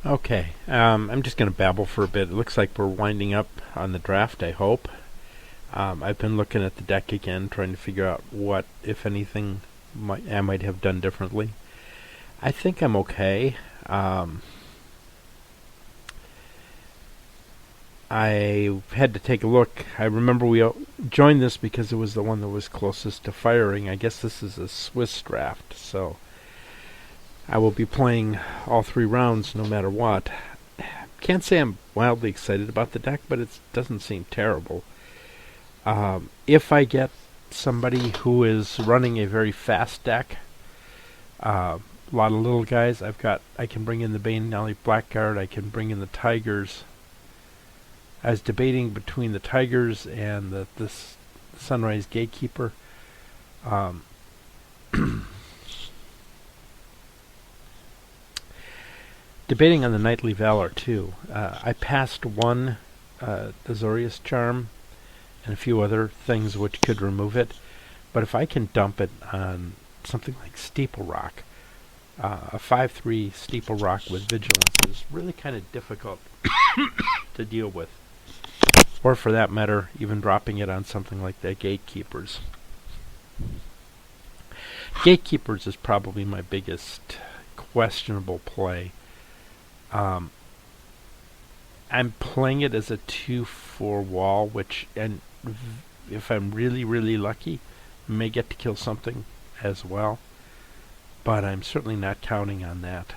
Okay, I'm just going to babble for a bit. It looks like we're winding up on the draft, I hope. I've been looking at the deck again, trying to figure out what, if anything, I might have done differently. I think I'm okay. I had to take a look. I remember we joined this because it was the one that was closest to firing. I guess this is a Swiss draft, so I will be playing all 3 rounds no matter what. Can't say I'm wildly excited about the deck, but it doesn't seem terrible. If I get somebody who is running a very fast deck, a lot of little guys, I can bring in the Bane Alley Blackguard, I can bring in the Tigers. I was debating between the Tigers and the Sunrise Gatekeeper. Um, debating on the Knightly Valor too. I passed one Azorius Charm and a few other things which could remove it, but if I can dump it on something like Steeple Rock, a 5/3 Steeple Rock with Vigilance is really kind of difficult to deal with. Or for that matter, even dropping it on something like the Gatekeepers. Gatekeepers is probably my biggest questionable play. I'm playing it as a 2/4 wall, which, and if I'm really, really lucky, may get to kill something as well. But I'm certainly not counting on that.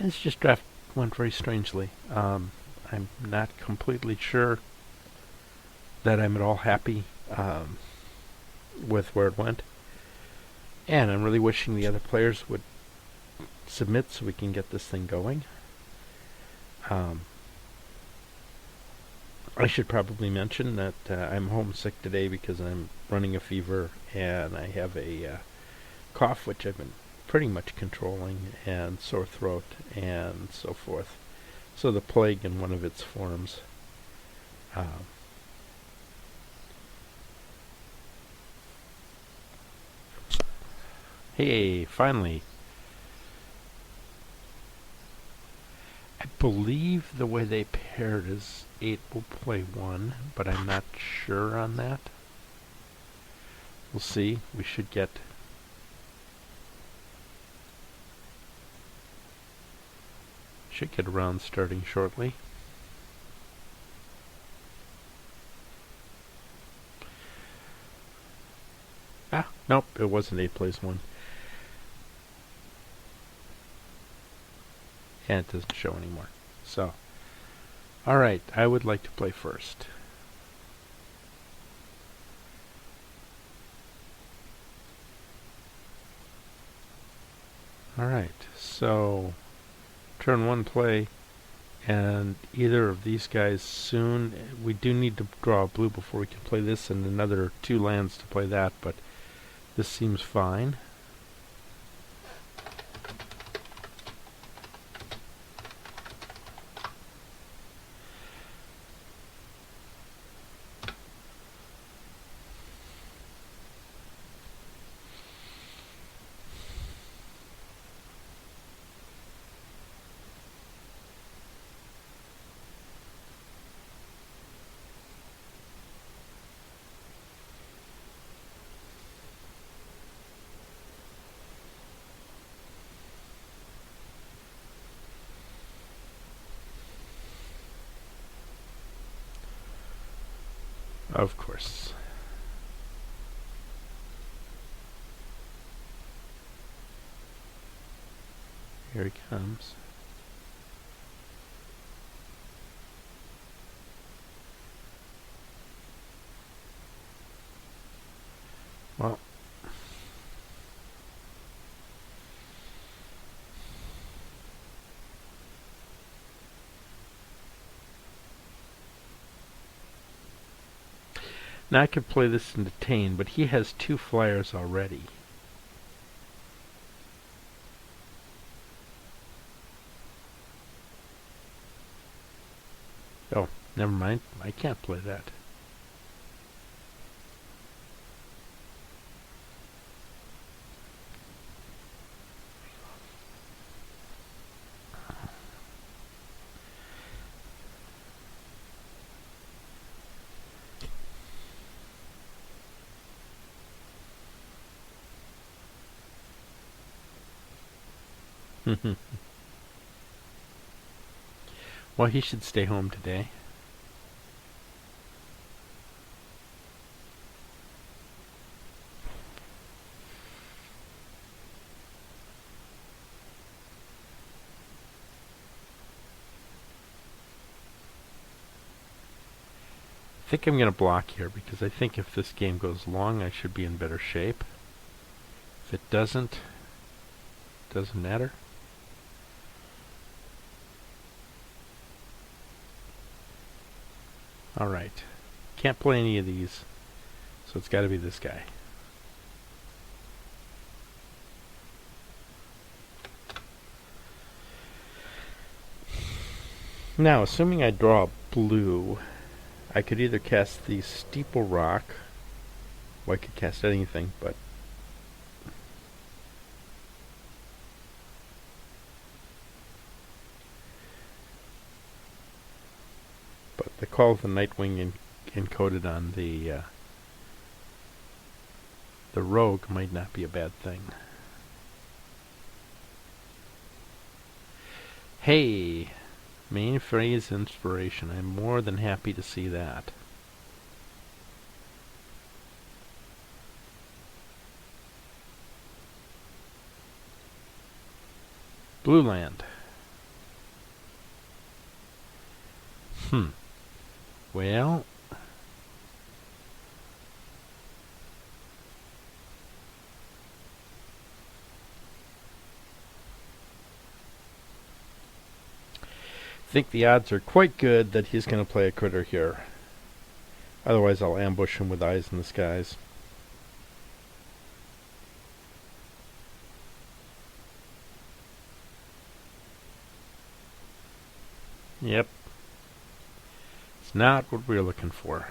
And this just draft went very strangely. I'm not completely sure that I'm at all happy with where it went. And I'm really wishing the other players would submit so we can get this thing going. I should probably mention that I'm homesick today because I'm running a fever and I have a cough which I've been pretty much controlling, and sore throat and so forth. So the plague in one of its forms. Hey, finally. I believe the way they paired is 8 will play 1, but I'm not sure on that. We'll see. We should get a round starting shortly. Nope, it wasn't 8 plays 1. And it doesn't show anymore. So, alright, I would like to play first. Alright, so turn 1 play, and either of these guys soon. We do need to draw a blue before we can play this, and another 2 lands to play that, but this seems fine. Of course. Here he comes. Well, now I could play this in detain, but he has 2 flyers already. Oh, never mind. I can't play that. Well, he should stay home today. I think I'm going to block here because I think if this game goes long, I should be in better shape. If it doesn't matter. Alright. Can't play any of these, so it's got to be this guy. Now, assuming I draw a blue, I could either cast the Steeple Rock, or I could cast anything, but the Call of the Nightwing encoded on the Rogue might not be a bad thing. Hey! Main phrase inspiration. I'm more than happy to see that. Blue land. Well, I think the odds are quite good that he's going to play a critter here. Otherwise, I'll ambush him with Eyes in the Skies. Yep. It's not what we're looking for.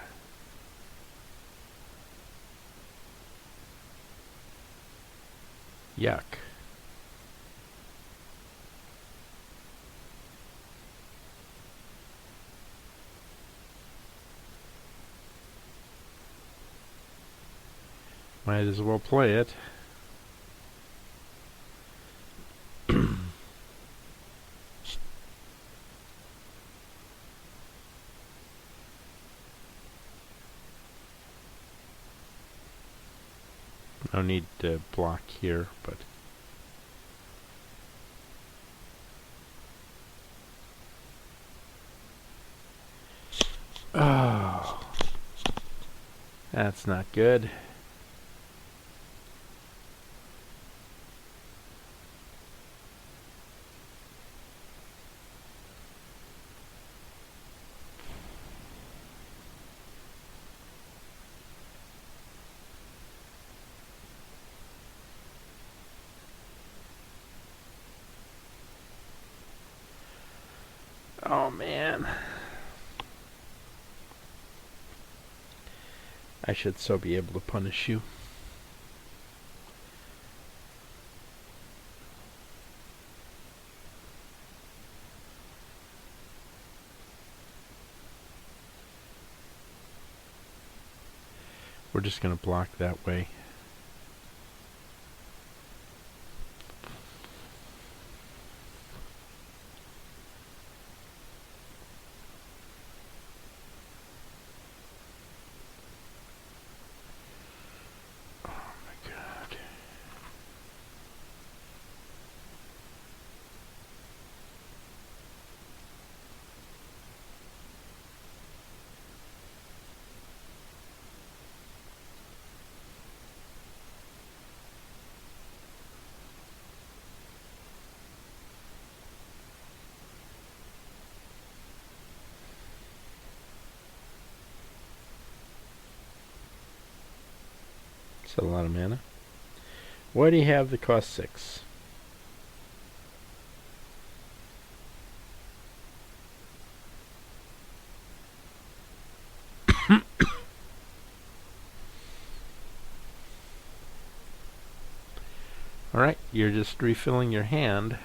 Yuck. Might as well play it. No need to block here, but oh, that's not good. Oh man. I should so be able to punish you. We're just going to block that way. That's a lot of mana. Why do you have the cost 6? Alright, you're just refilling your hand.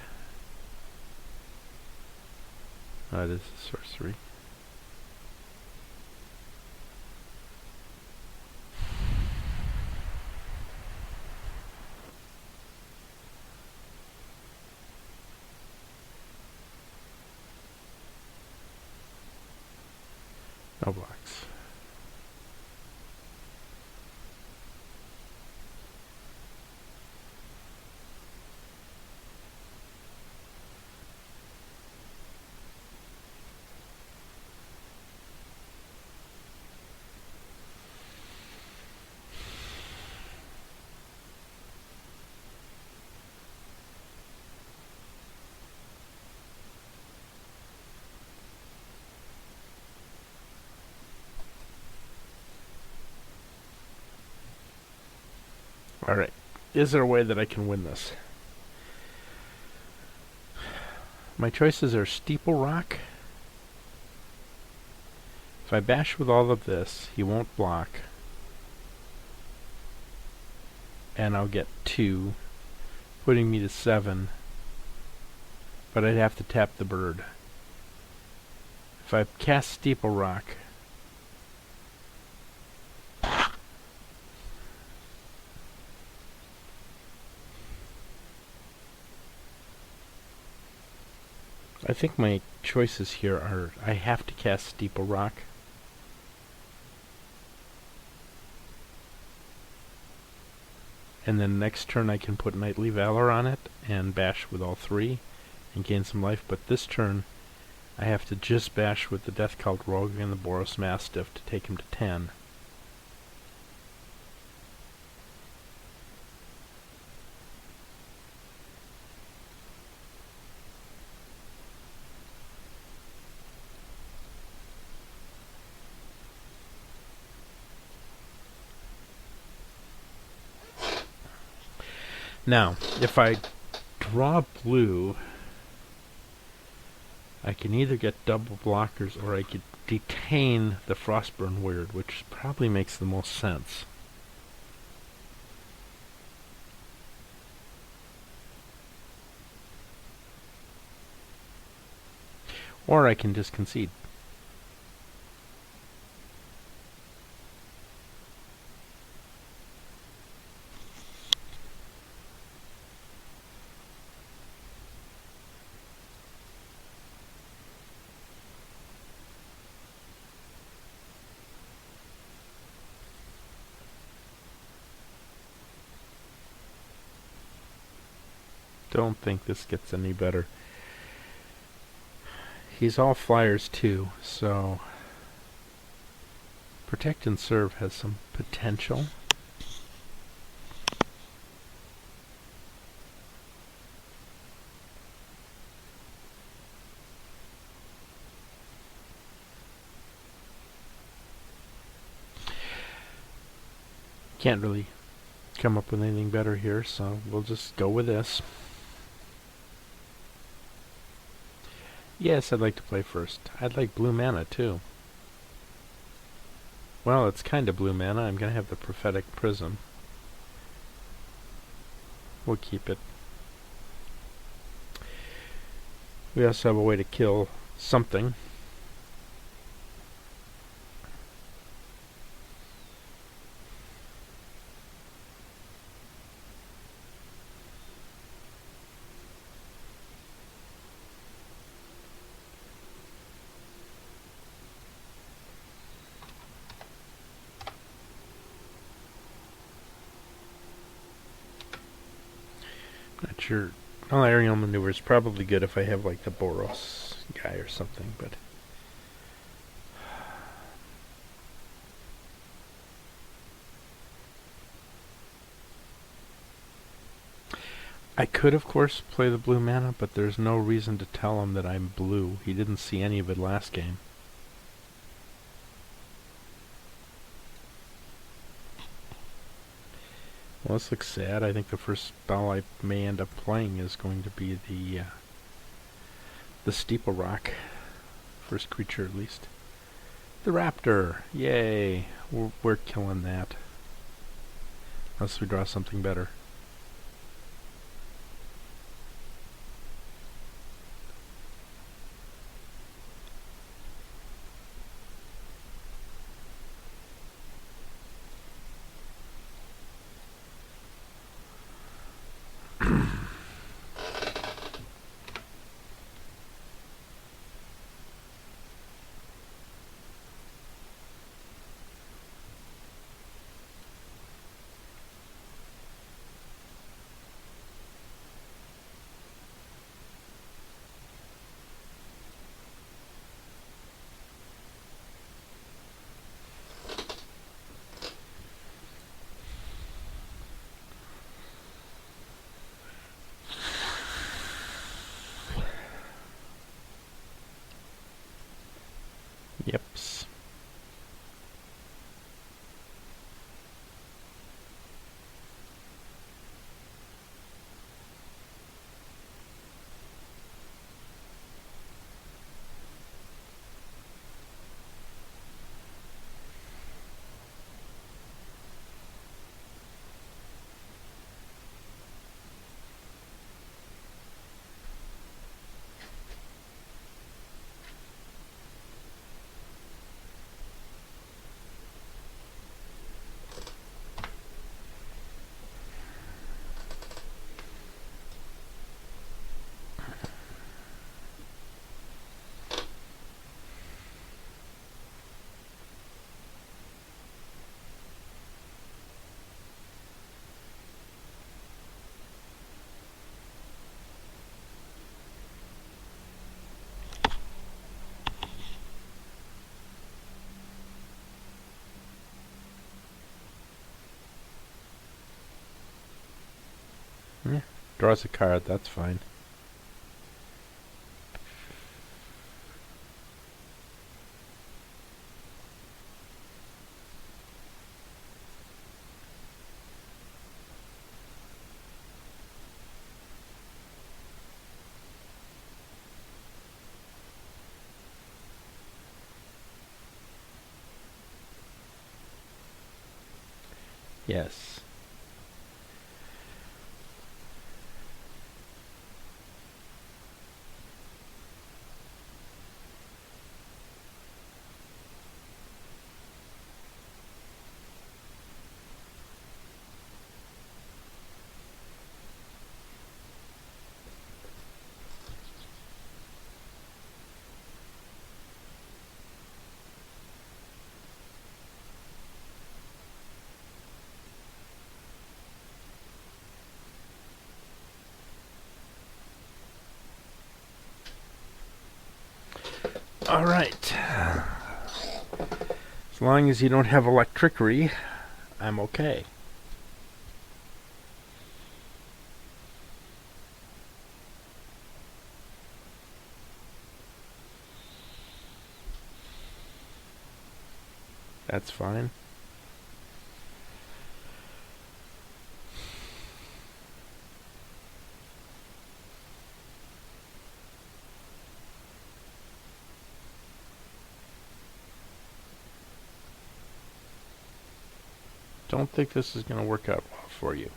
Oh, it is a sorcery. No blocks. Alright. Is there a way that I can win this? My choices are Steeple Rock. If I bash with all of this, he won't block. And I'll get 2, putting me to 7. But I'd have to tap the bird. If I cast Steeple Rock, I think my choices here are I have to cast Steeple Rock. And then next turn I can put Knightly Valor on it and bash with all 3 and gain some life. But this turn I have to just bash with the Death Cult Rogue and the Boros Mastiff to take him to 10. Now, if I draw blue, I can either get double blockers or I could detain the Frostburn Weird, which probably makes the most sense. Or I can just concede. Don't think this gets any better. He's all flyers too, so Protect and Serve has some potential. Can't really come up with anything better here, so we'll just go with this. Yes, I'd like to play first. I'd like blue mana too. Well, it's kind of blue mana. I'm going to have the Prophetic Prism. We'll keep it. We also have a way to kill something. Not sure. Well, aerial maneuver is probably good if I have like the Boros guy or something, but I could, of course, play the blue mana, but there's no reason to tell him that I'm blue. He didn't see any of it last game. Well, this looks sad. I think the first spell I may end up playing is going to be the Steeple Rock. First creature, at least. The Raptor! Yay! We're killing that. Unless we draw something better. Yips. Yeah. Draws a card, that's fine. Yes. All right. As long as you don't have electricity, I'm okay. That's fine. Don't think this is going to work out well for you.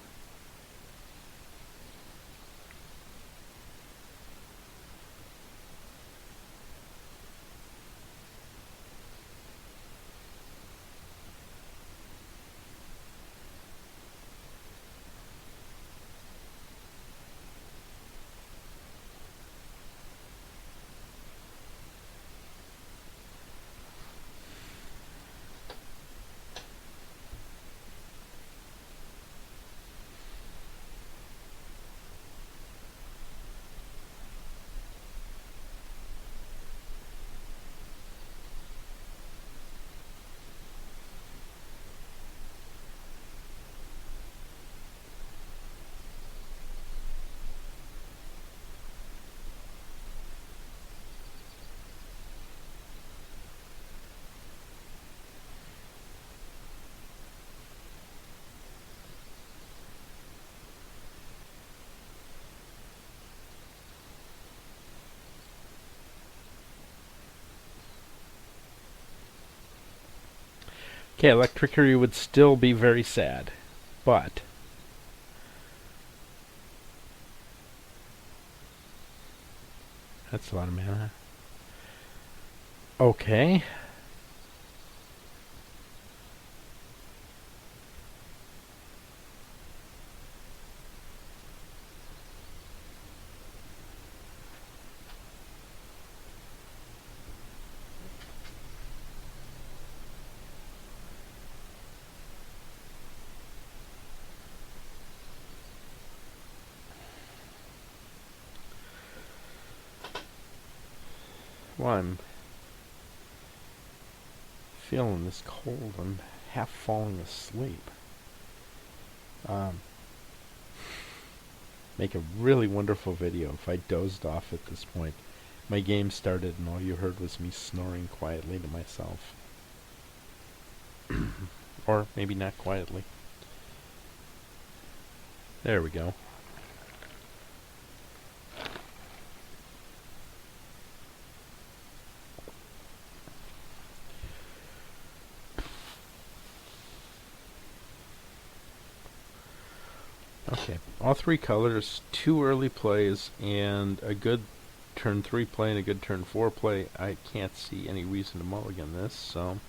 Okay, electricity would still be very sad, but that's a lot of mana. Okay. Well, I'm feeling this cold. I'm half falling asleep. Make a really wonderful video if I dozed off at this point. my game started and all you heard was me snoring quietly to myself. Or maybe not quietly. There we go. Okay, all three colors, 2 early plays, and a good turn 3 play and a good turn 4 play. I can't see any reason to mulligan this, so...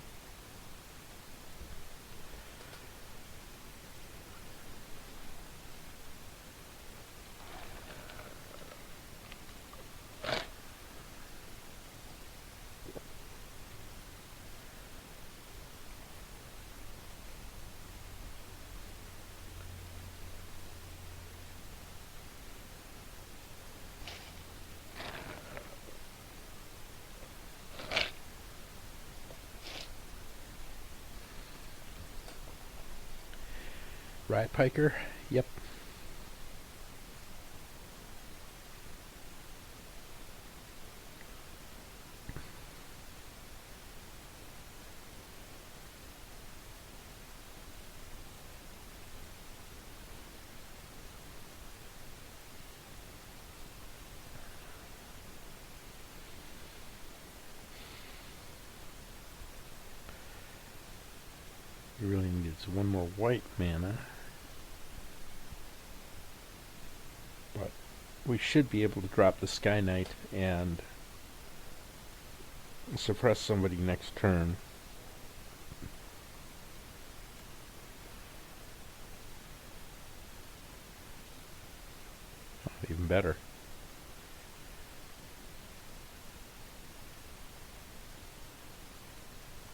Rat piker? Yep. You really need one more white mana. But we should be able to drop the Sky Knight and suppress somebody next turn. Oh, even better.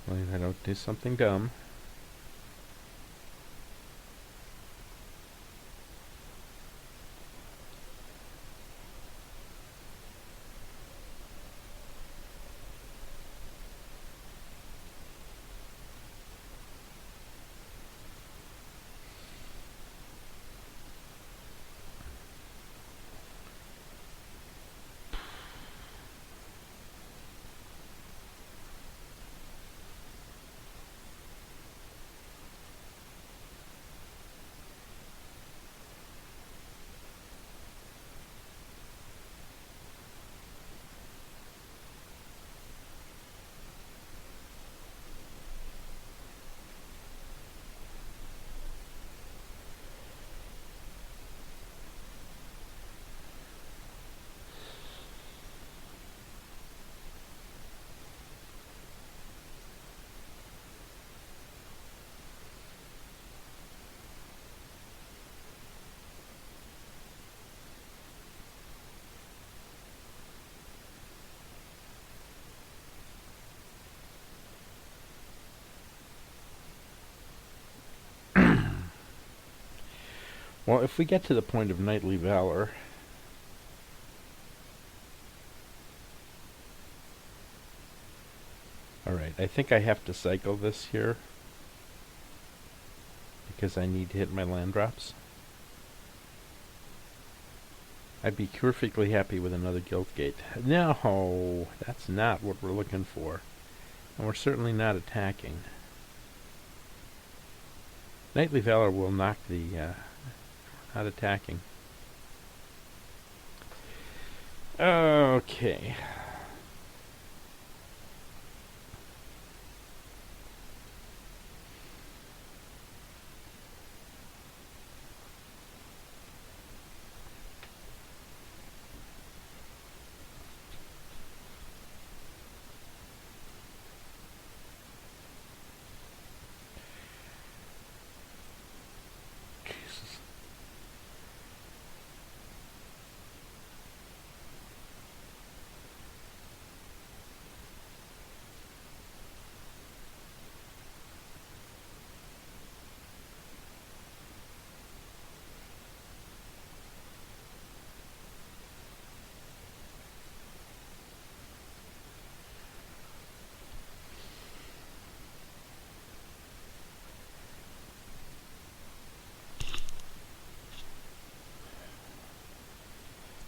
Well, if I don't do something dumb. Well, if we get to the point of Knightly Valor... Alright, I think I have to cycle this here. Because I need to hit my land drops. I'd be perfectly happy with another Guildgate. No! That's not what we're looking for. And we're certainly not attacking. Knightly Valor will knock the... not attacking. Okay. Jesus.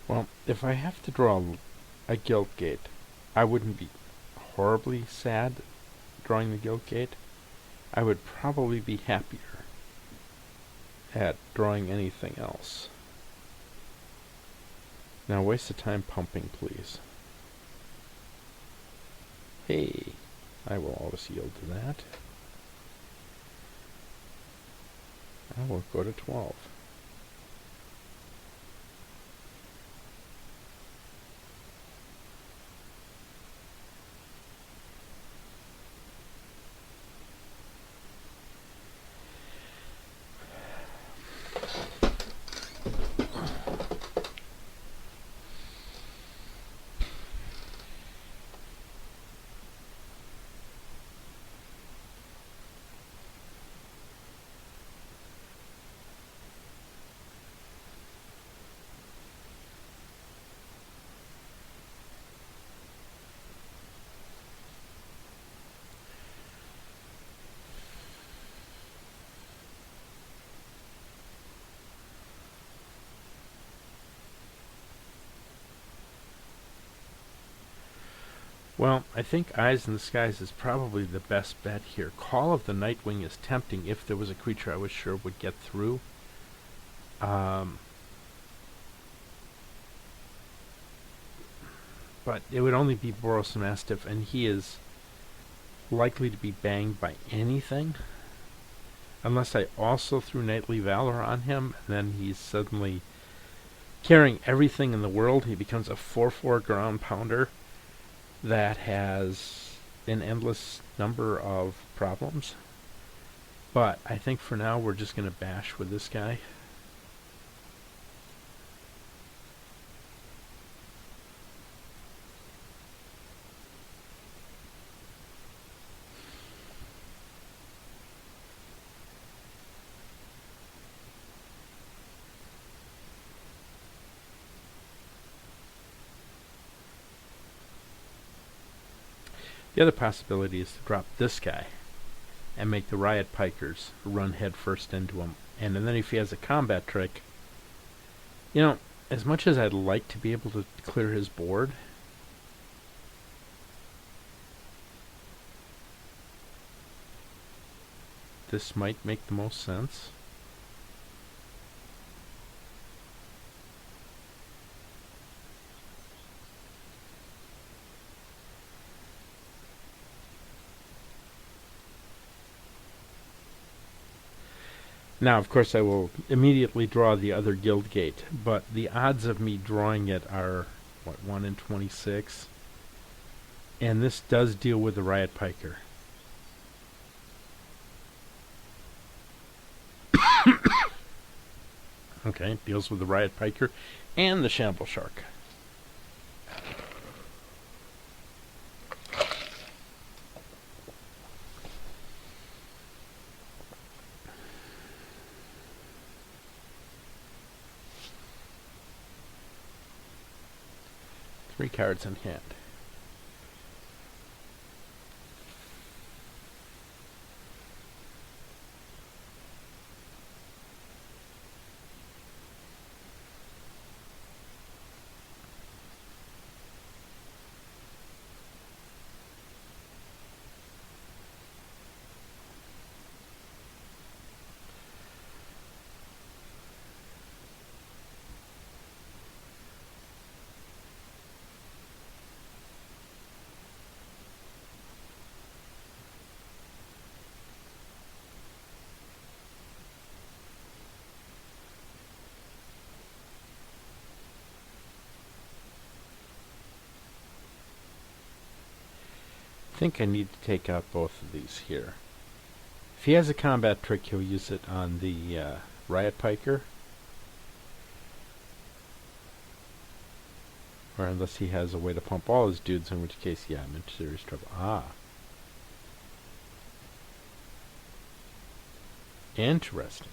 Well, if I have to draw a guild gate. I wouldn't be horribly sad drawing the guild gate. I would probably be happier at drawing anything else. Now waste of time pumping, please. Hey, I will always yield to that. I will go to 12. Well, I think Eyes in the Skies is probably the best bet here. Call of the Nightwing is tempting if there was a creature I was sure would get through. But it would only be Boros Mastiff, and he is likely to be banged by anything. Unless I also threw Knightly Valor on him, and then he's suddenly carrying everything in the world. He becomes a 4/4 ground pounder that has an endless number of problems. But I think for now we're just going to bash with this guy. The other possibility is to drop this guy and make the Riot Pikers run headfirst into him. And then if he has a combat trick, you know, as much as I'd like to be able to clear his board, this might make the most sense. Now, of course, I will immediately draw the other guild gate, but the odds of me drawing it are, what, 1 in 26? And this does deal with the Riot Piker. Okay, it deals with the Riot Piker and the Shamble Shark. Three cards in hand. I think I need to take out both of these here. If he has a combat trick, he'll use it on the Riot Piker. Or unless he has a way to pump all his dudes, in which case, yeah, I'm in serious trouble. Ah. Interesting.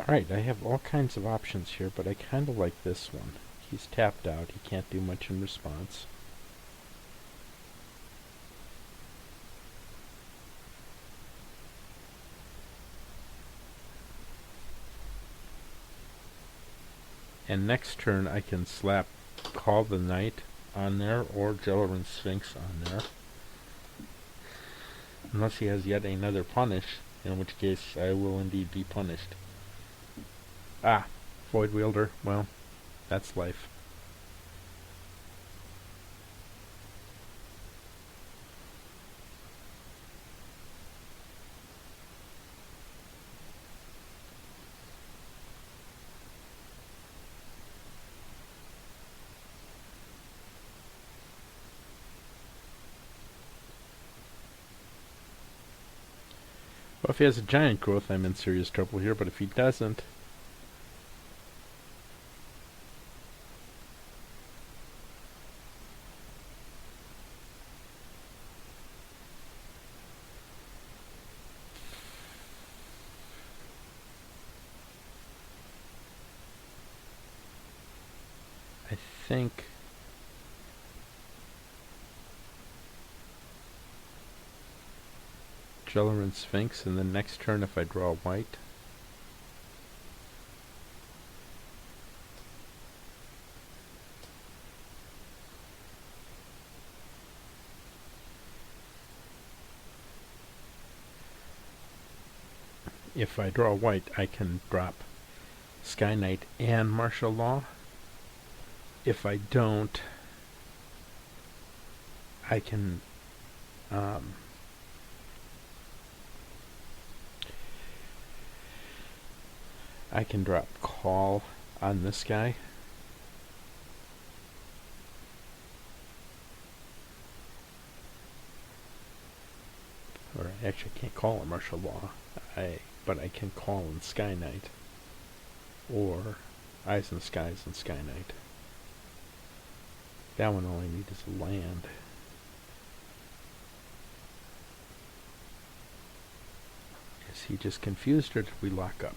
Alright, I have all kinds of options here, but I kind of like this one. He's tapped out. He can't do much in response. And next turn I can slap Call the Knight on there or Jellerin Sphinx on there. Unless he has yet another punish, in which case I will indeed be punished. Ah, Void Wielder. Well, that's life. Well, if he has a giant growth, I'm in serious trouble here, but if he doesn't... I think... Jellerin Sphinx, and then next turn if I draw white... If I draw white, I can drop Sky Knight and Martial Law. If I don't, I can drop Call on this guy. Or actually I can't call a Martial Law. But I can call in Sky Knight. Or Eyes and Skies and Sky Knight. That one all I need is a land. Is he just confused or did we lock up?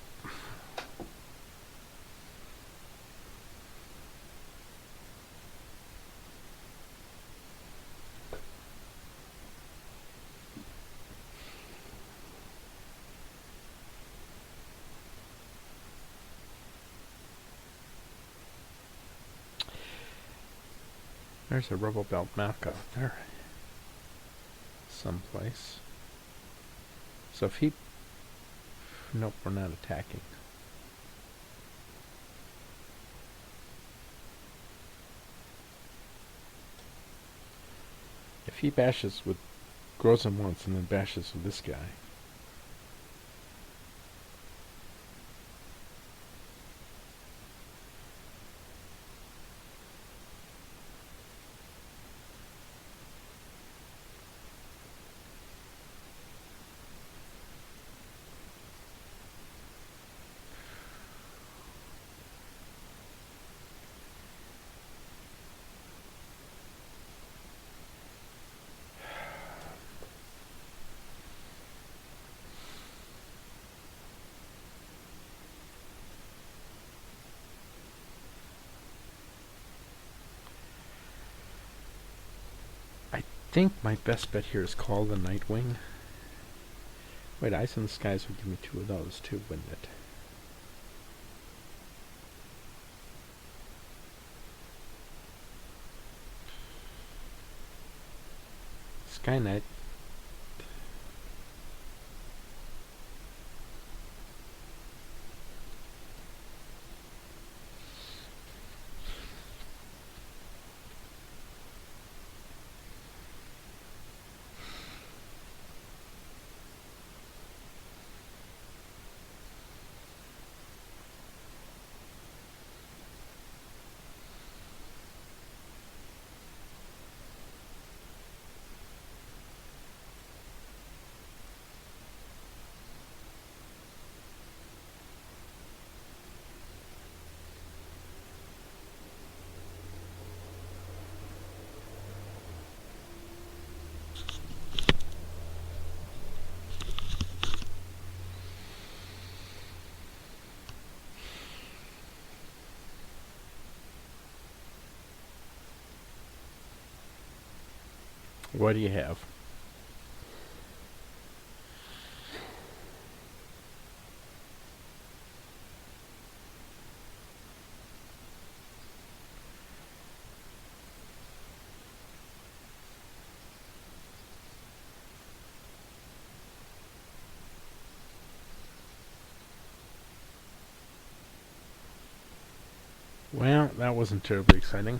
There's a rubble belt map out there. Someplace. So if he... Nope, we're not attacking. If he bashes with... grows him once and then bashes with this guy... I think my best bet here is Call the Nightwing. Wait, Ice in the Skies would give me two of those too, wouldn't it? Sky Knight. What do you have? Well, that wasn't terribly exciting.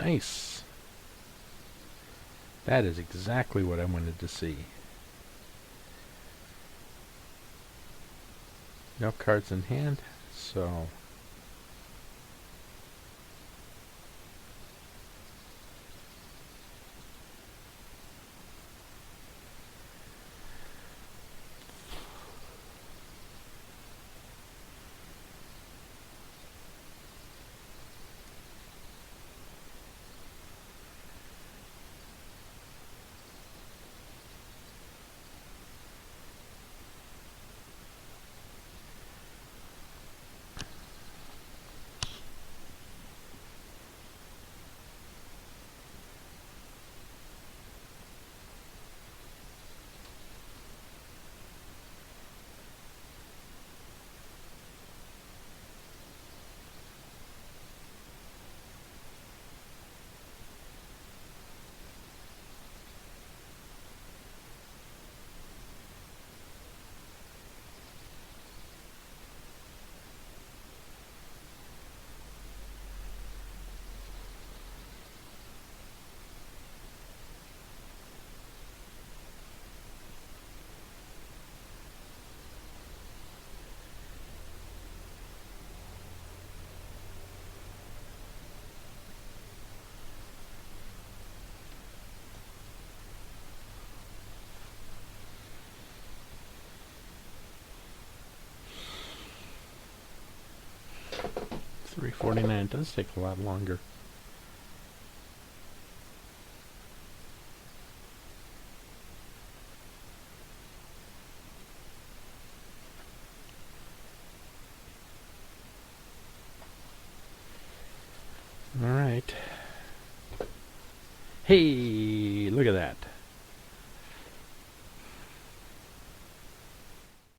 Nice. That is exactly what I wanted to see. No cards in hand, so... $3.49 does take a lot longer. Alright. Hey, look at that.